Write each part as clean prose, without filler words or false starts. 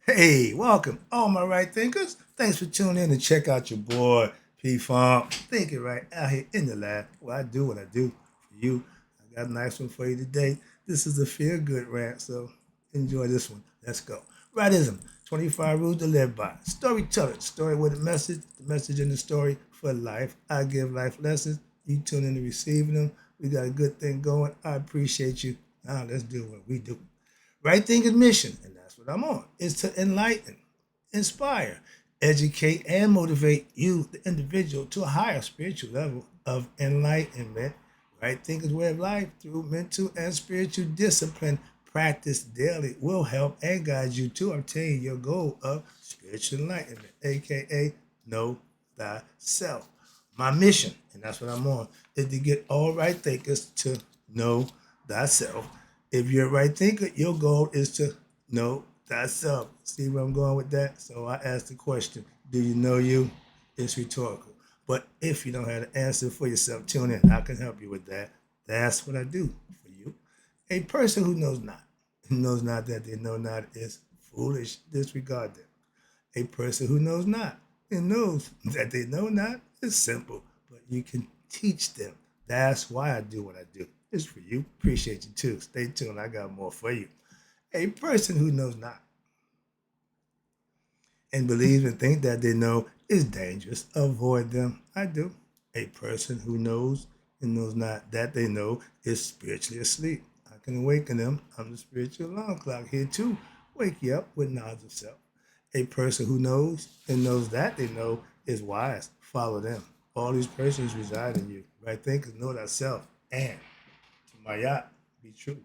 Hey, welcome, all my right thinkers. Thanks for tuning in to check out your boy P Funk. Thinking right out here in the lab. Well, I do what I do for you. I got a nice one for you today. This is a feel good rant, so enjoy this one. Let's go. Rightism 25 rules to live by. Storytelling, story with a message, the message in the story for life. I give life lessons. You tune in to receiving them. We got a good thing going. I appreciate you. Now let's do what we do. Right thinking mission, and that's what I'm on, is to enlighten, inspire, educate, and motivate you, the individual, to a higher spiritual level of enlightenment. Right thinking's way of life through mental and spiritual discipline practiced daily will help and guide you to obtain your goal of spiritual enlightenment, aka know thyself. My mission, and that's what I'm on, is to get all right thinkers to know thyself. If you're a right thinker, your goal is to know thyself. See where I'm going with that? So I asked the question, do you know you? It's rhetorical. But if you don't have the answer for yourself, tune in. I can help you with that. That's what I do for you. A person who knows not that they know not is foolish. Disregard them. A person who knows not and knows that they know not is simple, but you can teach them. That's why I do what I do. It's for you. Appreciate you too. Stay tuned. I got more for you. A person who knows not and believes and thinks that they know is dangerous. Avoid them. I do. A person who knows and knows not that they know is spiritually asleep. I can awaken them. I'm the spiritual alarm clock here to wake you up with knowledge of self. A person who knows and knows that they know is wise. Follow them. All these persons reside in you. Right thinkers know thyself and to my yacht be true.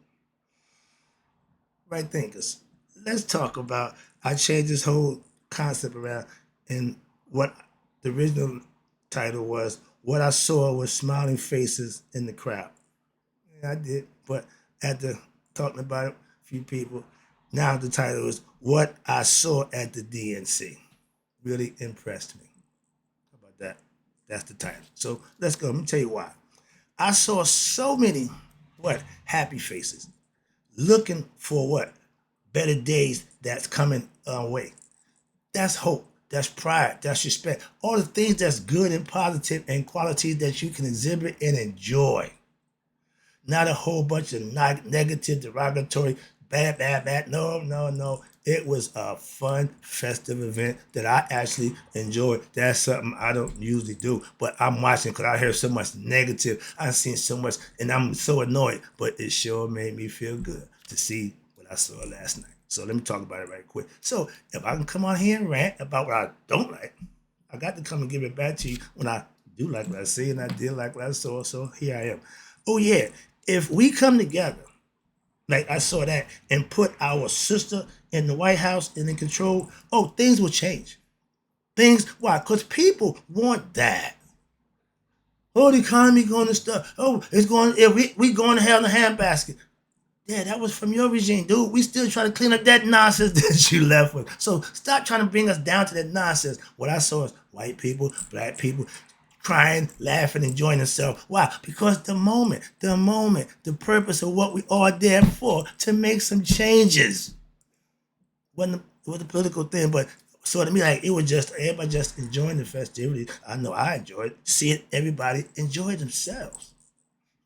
Right thinkers. Let's talk about. I changed this whole concept around, and what the original title was. What I saw was smiling faces in the crowd. Yeah, I did, but after talking about it, a few people, now the title is What I Saw at the DNC. Really impressed me. How about that? That's the title. So let's go. Let me tell you why. I saw so many happy faces looking for better days that's coming our way. That's hope. That's pride. That's respect. All the things that's good and positive and qualities that you can exhibit and enjoy. Not a whole bunch of negative, derogatory, bad, bad, bad. No, no, no. It was a fun, festive event that I actually enjoyed. That's something I don't usually do, but I'm watching because I hear so much negative. I've seen so much, and I'm so annoyed. But it sure made me feel good to see what I saw last night. So let me talk about it right quick. So if I can come on here and rant about what I don't like, I got to come and give it back to you when I do like what I see and I did like what I saw. So here I am. Oh yeah, if we come together, like I saw that, and put our sister in the White House and in control, oh, things will change. Things, why? Because people want that. Oh, the economy going to stuff. Oh, it's going, yeah, we going to hell in a handbasket. Yeah, that was from your regime, dude. We still trying to clean up that nonsense that you left with. So stop trying to bring us down to that nonsense. What I saw is white people, black people crying, laughing, enjoying themselves. Why? Because the purpose of what we are there for, to make some changes. It wasn't a political thing, but so to me, like it was just everybody just enjoying the festivities. I know I enjoyed seeing everybody enjoy themselves.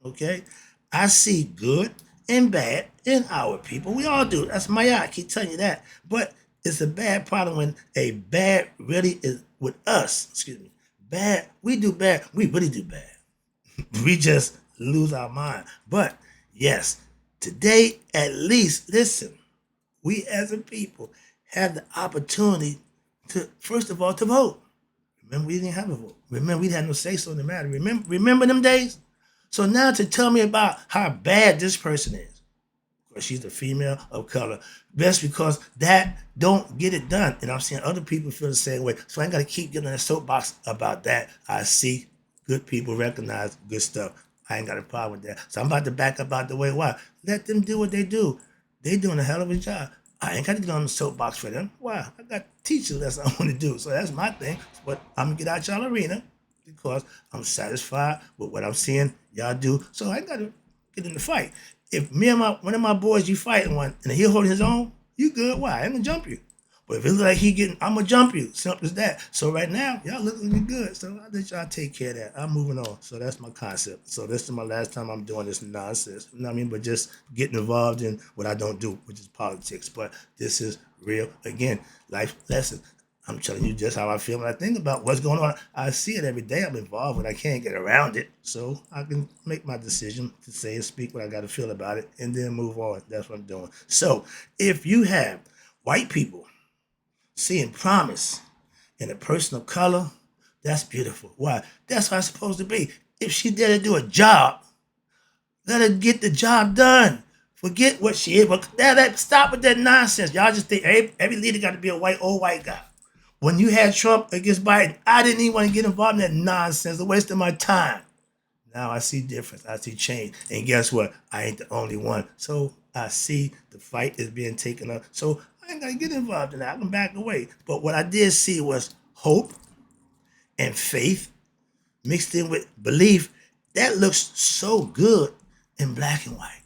Okay, I see good and bad in our people. We all do. That's my eye. I keep telling you that. But it's a bad problem when a bad really is with us. Excuse me. Bad. We do bad. We really do bad. We just lose our mind. But yes, today at least, listen, we as a people have the opportunity to, first of all, to vote. Remember, we didn't have a vote. Remember, we had no say so in the matter. Remember them days? So now to tell me about how bad this person is, because she's a female of color, that's because that don't get it done. And I'm seeing other people feel the same way. So I ain't got to keep getting in a soapbox about that. I see good people recognize good stuff. I ain't got a problem with that. So I'm about to back up out the way. Why? Let them do what they do. They doing a hell of a job. I ain't got to get on the soapbox for them. Why? I got teachers that's what I want to do. So that's my thing. But I'm going to get out y'all arena because I'm satisfied with what I'm seeing y'all do. So I ain't got to get in the fight. If me and one of my boys, you fighting one, and he holding his own, you good. Why? I ain't going to jump you. But if it look like he getting, I'm gonna jump you. Simple as that. So right now, y'all looking good. So I'll let y'all take care of that. I'm moving on. So that's my concept. So this is my last time I'm doing this nonsense. You know what I mean? But just getting involved in what I don't do, which is politics. But this is real. Again, life lesson. I'm telling you just how I feel when I think about what's going on. I see it every day. I'm involved with. I can't get around it. So I can make my decision to say and speak what I got to feel about it and then move on. That's what I'm doing. So if you have white people seeing promise in a person of color, that's beautiful. Why? That's how it's supposed to be. If she's there to do a job, let her get the job done. Forget what she is. But stop with that nonsense. Y'all just think every leader got to be a old white guy. When you had Trump against Biden, I didn't even want to get involved in that nonsense, a waste of my time. Now I see difference. I see change. And guess what? I ain't the only one. So I see the fight is being taken up. So I ain't got to get involved in that. I can back away. But what I did see was hope and faith mixed in with belief. That looks so good in black and white.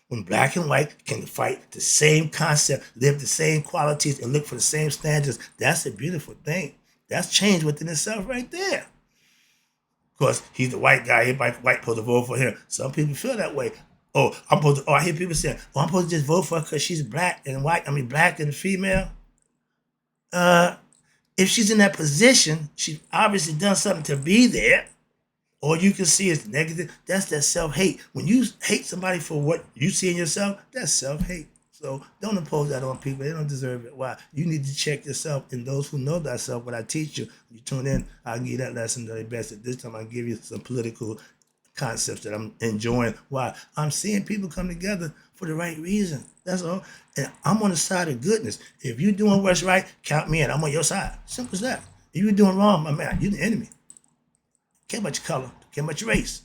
When black and white can fight the same concept, live the same qualities, and look for the same standards, that's a beautiful thing. That's change within itself right there. Of course, he's the white guy. Everybody white supposed to vote for him. Some people feel that way. I hear people saying, I'm supposed to just vote for her because she's black and white. I mean, black and female. If she's in that position, she's obviously done something to be there. All you can see is negative. That's that self-hate. When you hate somebody for what you see in yourself, that's self-hate. So don't impose that on people. They don't deserve it. Why? You need to check yourself. And those who know thyself, what I teach you, you tune in, I'll give you that lesson to the best. At this time, I'll give you some political concepts that I'm enjoying. Why? I'm seeing people come together for the right reason. That's all. And I'm on the side of goodness. If you're doing what's right, count me in. I'm on your side. Simple as that. If you're doing wrong, my man, you're the enemy. Care about your color, care about your race.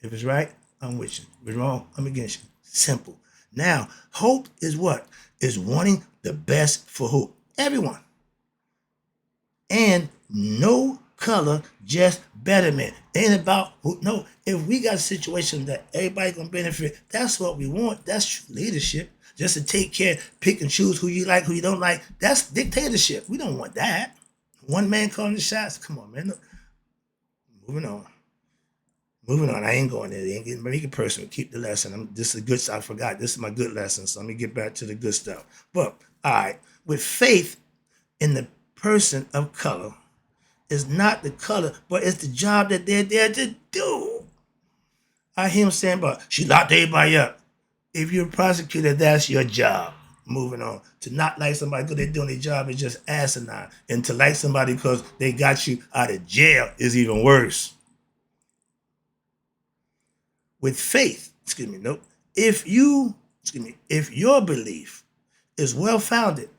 If it's right, I'm with you. If it's wrong, I'm against you. Simple. Now, hope is what? Is wanting the best for who? Everyone. And no color, just betterment. Ain't about who. No, if we got a situation that everybody gonna benefit, that's what we want. That's true leadership. Just to take care, pick and choose who you like, who you don't like. That's dictatorship. We don't want that. One man calling the shots. Come on, man. Moving on. I ain't going there. They ain't getting make it personal. Keep the lesson. This is good stuff. I forgot. This is my good lesson. So let me get back to the good stuff. But all right, with faith in the person of color, it's not the color, but it's the job that they're there to do. I hear him saying, "But she locked everybody up." If you're a prosecutor, that's your job. Moving on. To not like somebody because they're doing their job is just asinine. And to like somebody because they got you out of jail is even worse. With faith, if your belief is well founded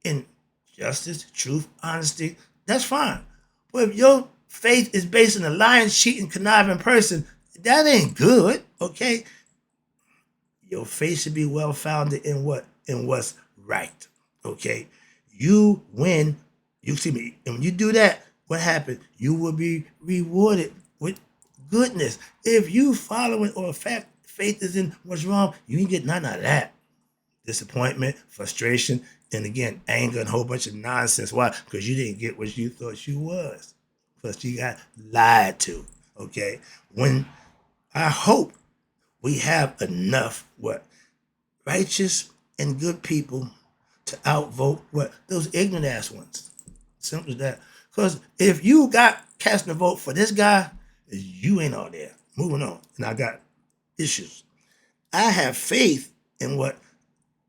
in justice, truth, honesty, that's fine. But if your faith is based on a lying, cheating, conniving person, that ain't good, okay? Your faith should be well founded in what? In what's right. Okay? You win. And when you do that, what happens? You will be rewarded with goodness. If you following or faith is in what's wrong, you ain't get none of that. Disappointment, frustration, and again, anger and a whole bunch of nonsense. Why? Because you didn't get what you thought you was. Because you got lied to. Okay? When I hope we have enough righteous and good people to outvote those ignorant ass ones. Simple as that. Because if you got casting a vote for this guy, you ain't all there. Moving on. And I got issues. I have faith in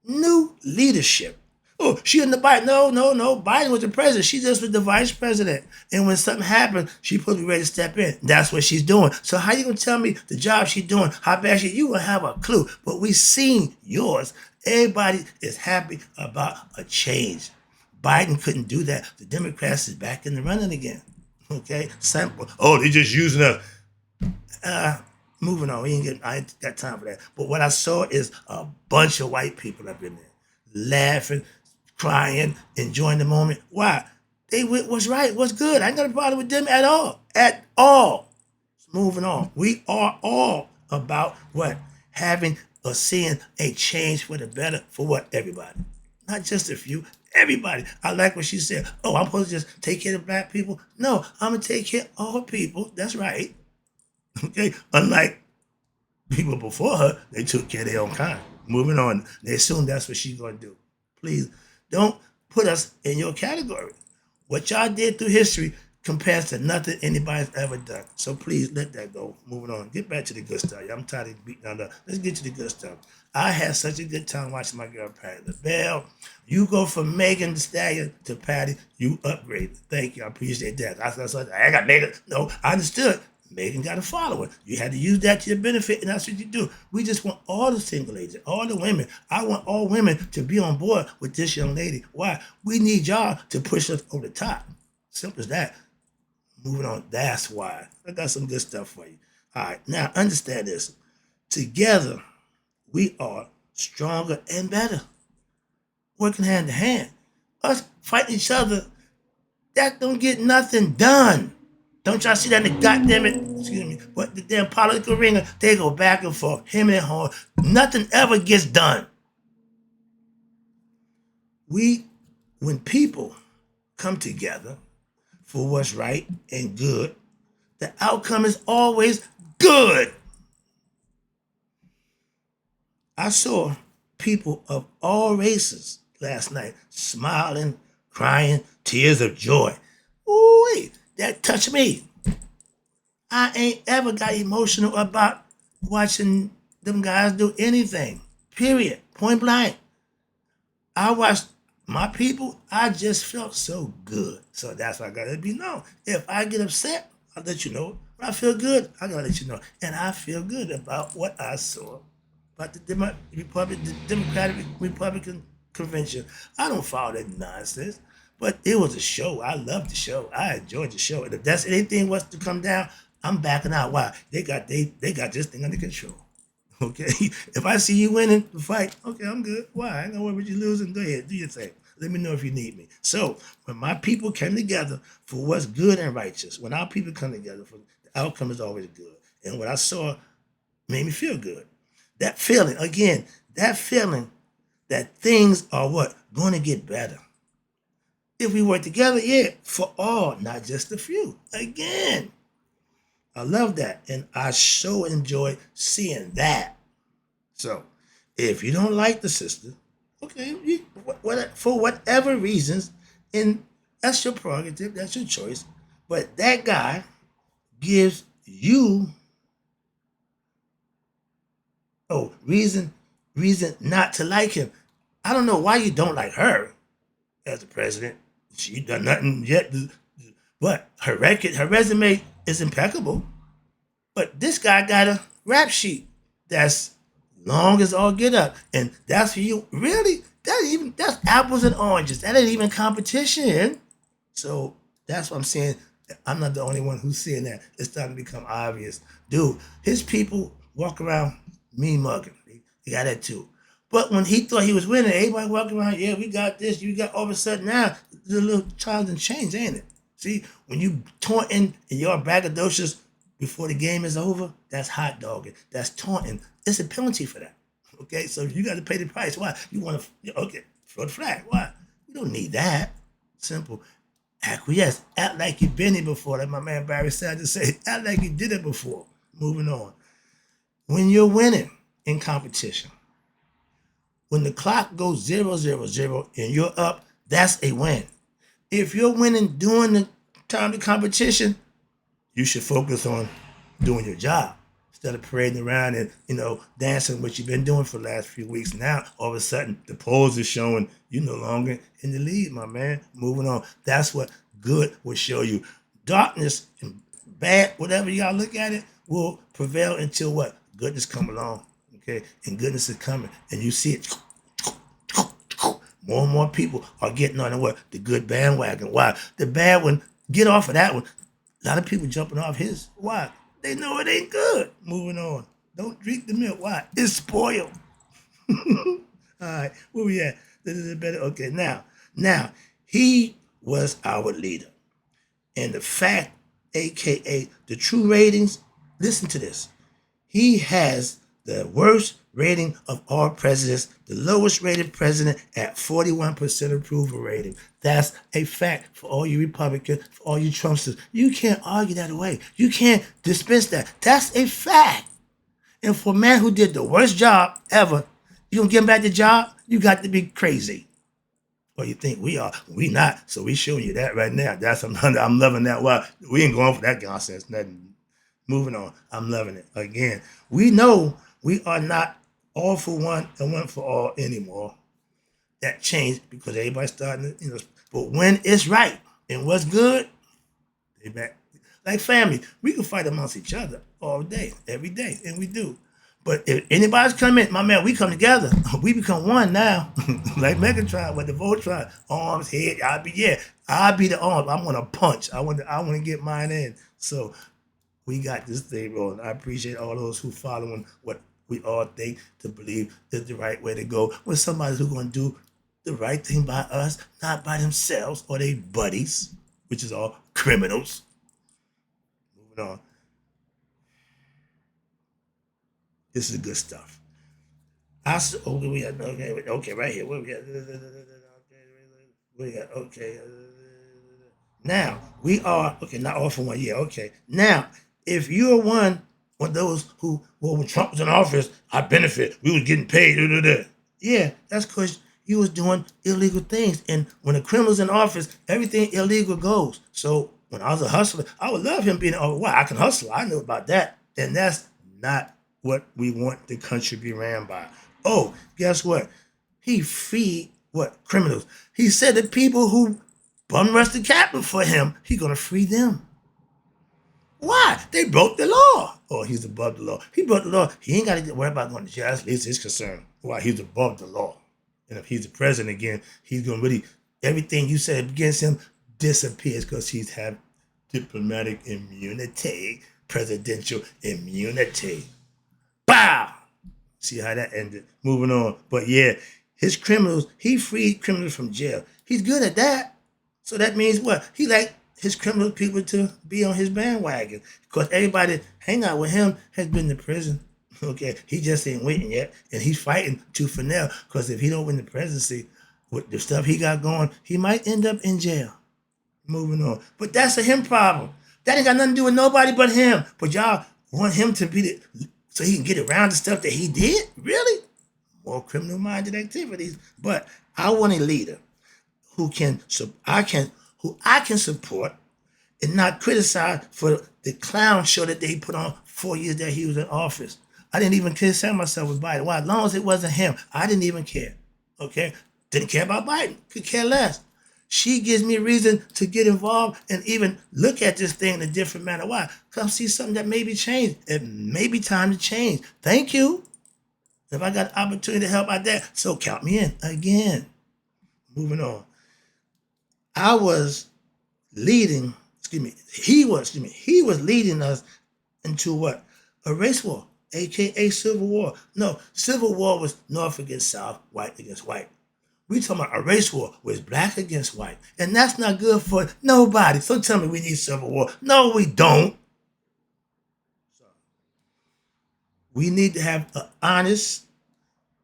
new leadership. Oh, she in the Biden. No. Biden was the president. She just was the vice president. And when something happened, she supposed to be ready to step in. That's what she's doing. So how you gonna tell me the job she's doing, how bad you gonna have a clue. But we seen yours. Everybody is happy about a change. Biden couldn't do that. The Democrats is back in the running again. Okay? Simple. Oh, they just using us. Moving on. I ain't got time for that. But what I saw is a bunch of white people up in there. Laughing, crying, enjoying the moment. Why? They what's right, what's good. I ain't got a problem with them at all. At all. Moving on. We are all about having or seeing a change for the better for everybody. Not just a few. everybody. I like what she said. Oh, I'm supposed to just take care of black people? No, I'm going to take care of all people. That's right. Okay? Unlike people before her, they took care of their own kind. Moving on. They assume that's what she's going to do. Please don't put us in your category. What y'all did through history compares to nothing anybody's ever done. So please let that go. Moving on. Get back to the good stuff. I'm tired of beating on that. Let's get to the good stuff. I had such a good time watching my girl Patty LaBelle. You go from Megan Thee Stallion to Patty, you upgrade. Thank you. I appreciate that. I got Megan. No, I understood. Megan got a follower. You had to use that to your benefit, and that's what you do. We just want all the single ladies, all the women. I want all women to be on board with this young lady. Why? We need y'all to push us over the top. Simple as that. Moving on. That's why. I got some good stuff for you. All right. Now, understand this. Together, we are stronger and better. Working hand to hand. Us fighting each other, that don't get nothing done. Don't y'all see that in the goddamn it, excuse me, but the damn political ringer, they go back and forth, him and her. Nothing ever gets done. When people come together for what's right and good, the outcome is always good. I saw people of all races last night smiling, crying, tears of joy. Ooh, that touched me. I ain't ever got emotional about watching them guys do anything. Period. Point blank. I watched my people. I just felt so good. So that's why I gotta be known. If I get upset, I'll let you know. When I feel good, I gotta let you know. And I feel good about what I saw about the Democratic Republican convention. I don't follow that nonsense. But it was a show. I loved the show. I enjoyed the show. And if that's anything was to come down, I'm backing out. Why? They got this thing under control. Okay? If I see you winning the fight, okay, I'm good. Why? I ain't gonna worry about you losing. Go ahead, do your thing. Let me know if you need me. So when my people came together for what's good and righteous, when our people come together, the outcome is always good. And what I saw made me feel good. That feeling, again, that things are what? Going to get better. If we work together, yeah, for all, not just a few. Again, I love that. And I so enjoy seeing that. So, if you don't like the sister, okay, for whatever reasons, and that's your prerogative, that's your choice. But that guy gives you, reason not to like him. I don't know why you don't like her as the president. She done nothing yet, but her resume is impeccable. But this guy got a rap sheet that's long as all get up, and that's for you. Really, that's apples and oranges. That ain't even competition. So that's what I'm saying. I'm not the only one who's seeing that. It's starting to become obvious. Dude, his people walk around mean mugging. They got that too. But when he thought he was winning, everybody walking around, yeah, we got this, you got all of a sudden now, the little child and change, ain't it? See, when you taunting and you're braggadocious before the game is over, that's hot dogging. That's taunting. It's a penalty for that. Okay, so you got to pay the price. Why? You want to, okay, throw the flag. Why? You don't need that. Simple. Acquiesce. Act like you've been here before. Like my man Barry Sanders said, act like you did it before. Moving on. When you're winning in competition, when the clock goes 0-0-0 and you're up, that's a win. If you're winning during the time of competition, you should focus on doing your job instead of parading around and, dancing what you've been doing for the last few weeks. Now, all of a sudden, the polls are showing you're no longer in the lead, my man. Moving on. That's what good will show you. Darkness and bad, whatever y'all look at it, will prevail until what? Goodness come along. Okay? And goodness is coming. And you see it. More and more people are getting on the good bandwagon. Why? The bad one, get off of that one. A lot of people jumping off his. Why? They know it ain't good. Moving on. Don't drink the milk. Why? It's spoiled. All right, where we at? This is better. Okay, now, he was our leader. And the fact, AKA the true ratings, listen to this. He has the worst rating of all presidents, the lowest rated president at 41% approval rating. That's a fact for all you Republicans, for all you Trumpsters. You can't argue that away. You can't dismiss that. That's a fact. And for a man who did the worst job ever, you gonna give him back the job? You got to be crazy. Or you think we are? We not. So we showing you that right now. I'm loving that. Well, we ain't going for that nonsense. Nothing. Moving on. I'm loving it. Again, we know we are not all for one and one for all anymore. That changed because everybody's starting to, but when it's right and what's good, they back. Like family, we can fight amongst each other all day, every day, and we do. But if anybody's coming, my man, we come together. We become one now. Like Megatron with the Voltron, arms, head. I'll be the arm. I'm gonna punch. I want to get mine in. So we got this thing rolling. I appreciate all those who following what we all think to believe is the right way to go. With somebody who's gonna do the right thing by us, not by themselves or their buddies, which is all criminals. Moving on. This is good stuff. Okay, right here. What we got? Okay. Now we are okay. Not all for 1 year. Okay. Now, if you're one of those who, well, when Trump was in office, I benefit. We was getting paid. Yeah, that's because you was doing illegal things. And when a criminal's in office, everything illegal goes. So when I was a hustler, I would love him being, oh, wow, I can hustle. I know about that. And that's not what we want the country to be ran by. Oh, guess what? He freed what? Criminals. He said the people who bum rushed the Capitol for him, he's gonna free them. Why? They broke the law. Oh, he's above the law. He broke the law. He ain't got to worry about going to jail. At least his concern. Why? He's above the law. And if he's the president again, he's gonna really, everything you said against him disappears because he's have diplomatic immunity, presidential immunity. Bow! See how that ended. Moving on. But yeah, his criminals, he freed criminals from jail. He's good at that. So that means what? He like his criminal people to be on his bandwagon. Because everybody hang out with him has been to prison. Okay, he just ain't waiting yet. And he's fighting tooth for nail. Because if he don't win the presidency, with the stuff he got going, he might end up in jail. Moving on. But that's a him problem. That ain't got nothing to do with nobody but him. But y'all want him to be the, so he can get around the stuff that he did? Really? More criminal-minded activities. But I want a leader who I can support and not criticize for the clown show that they put on 4 years that he was in office. I didn't even concern myself with Biden. Why? As long as it wasn't him, I didn't even care. Okay? Didn't care about Biden. Could care less. She gives me a reason to get involved and even look at this thing in a different manner. Why? Because I see something that may be changed. It may be time to change. Thank you. If I got an opportunity to help out there, so count me in again. Moving on. He was leading us into what? A race war, aka civil war. No, civil war was North against South, white against white. We talking about a race war where it's black against white. And that's not good for nobody. So tell me we need civil war. No, we don't. We need to have an honest,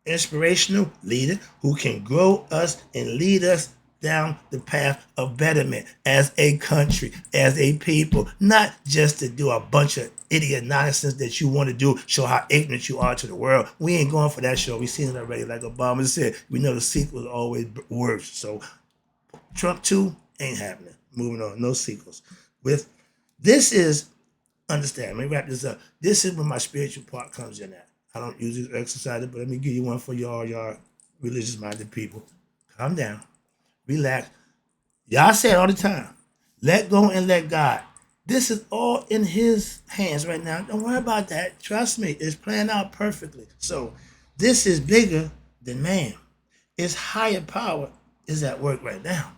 inspirational leader who can grow us and lead us down the path of betterment as a country, as a people, not just to do a bunch of idiot nonsense that you want to do, show how ignorant you are to the world. We ain't going for that show. We've seen it already, like Obama said. We know the sequel is always worse. So Trump 2 ain't happening. Moving on, no sequels. Understand, let me wrap this up. This is where my spiritual part comes in at. I don't usually exercise it, but let me give you one for y'all religious-minded people. Calm down. Relax. Y'all say it all the time. Let go and let God. This is all in his hands right now. Don't worry about that. Trust me. It's playing out perfectly. So this is bigger than man. Its higher power is at work right now.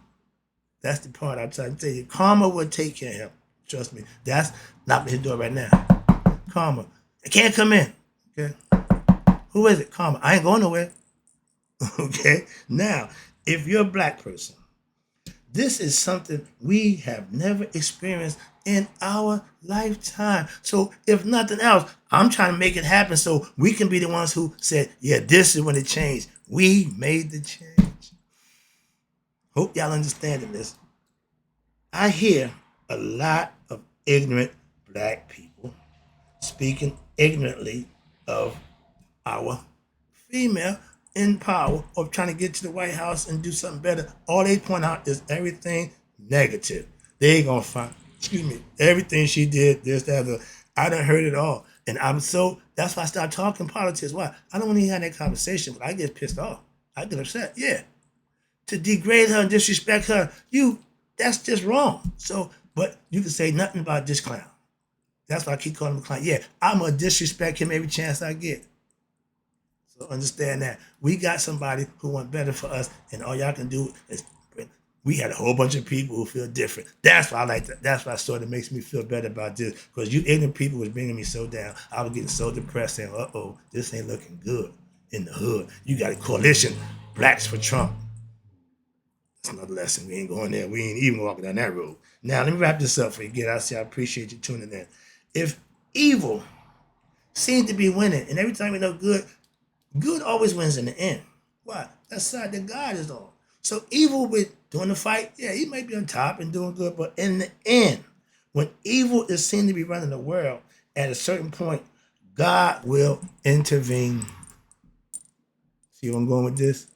That's the part I'm trying to tell you. Karma will take care of him. Trust me. That's knocking his door right now. Karma. It can't come in. Okay. Who is it? Karma. I ain't going nowhere. Okay. Now, if you're a black person, this is something we have never experienced in our lifetime. So if nothing else, I'm trying to make it happen so we can be the ones who said, yeah, this is when it changed. We made the change. Hope y'all understanding this. I hear a lot of ignorant black people speaking ignorantly of our female in power of trying to get to the White House and do something better. All they point out is everything negative. They ain't gonna find, excuse me, everything she did, this, that, the. I done heard it all. And that's why I started talking politics. Why? I don't want to have that conversation, but I get pissed off. I get upset. Yeah. To degrade her and disrespect her, that's just wrong. So, but you can say nothing about this clown. That's why I keep calling him a clown. Yeah, I'm gonna disrespect him every chance I get. So understand that we got somebody who want better for us, and all y'all can do is. We had a whole bunch of people who feel different. That's why I like that. That's why sort of makes me feel better about this. Because you ignorant people was bringing me so down. I was getting so depressed saying, this ain't looking good in the hood. You got a coalition, blacks for Trump. That's another lesson. We ain't going there. We ain't even walking down that road. Now, let me wrap this up for you again. I appreciate you tuning in. If evil seems to be winning, and every time we know good always wins in the end. Why? That's the side that God is on. So evil with doing the fight, yeah, he may be on top and doing good, but in the end, when evil is seen to be running the world, at a certain point, God will intervene. See where I'm going with this?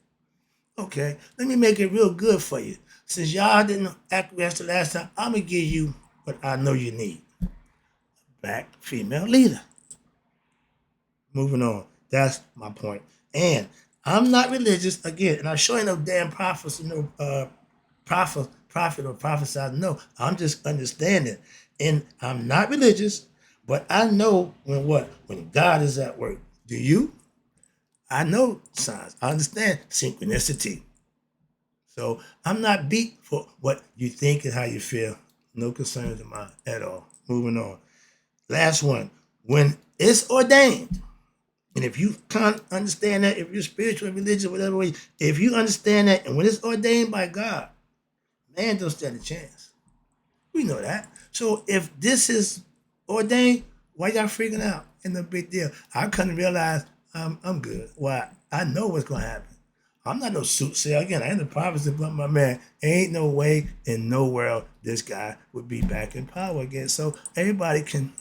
Okay, let me make it real good for you. Since y'all didn't acquiesce the last time, I'm going to give you what I know you need. Black female leader. Moving on. That's my point. And I'm not religious, again, and I'm sure ain't no damn prophets, prophet or prophesied. No, I'm just understanding. And I'm not religious, but I know when God is at work. Do you? I know signs. I understand synchronicity. So I'm not beat for what you think and how you feel. No concerns of mine at all. Moving on. Last one. When it's ordained, and if you can't understand that, if you're spiritual, religious, whatever way, if you understand that, and when it's ordained by God, man don't stand a chance. We know that. So if this is ordained, why y'all freaking out? Ain't no big deal. I couldn't realize I'm good. Why? I know what's gonna happen. I'm not no soothsayer. Again, I ain't the prophecy, but my man, ain't no way in no world this guy would be back in power again. So everybody can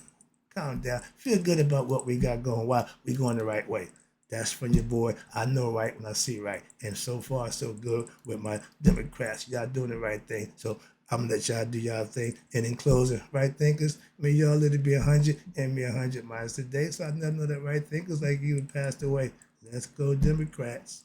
calm down. Feel good about what we got going. Why? We going the right way. That's from your boy. I know right when I see right. And so far, so good with my Democrats. Y'all doing the right thing. So I'm going to let y'all do y'all thing. And in closing, right thinkers, may y'all let it be 100 and me 100 miles today. So I never know that right thinkers like you passed away. Let's go Democrats.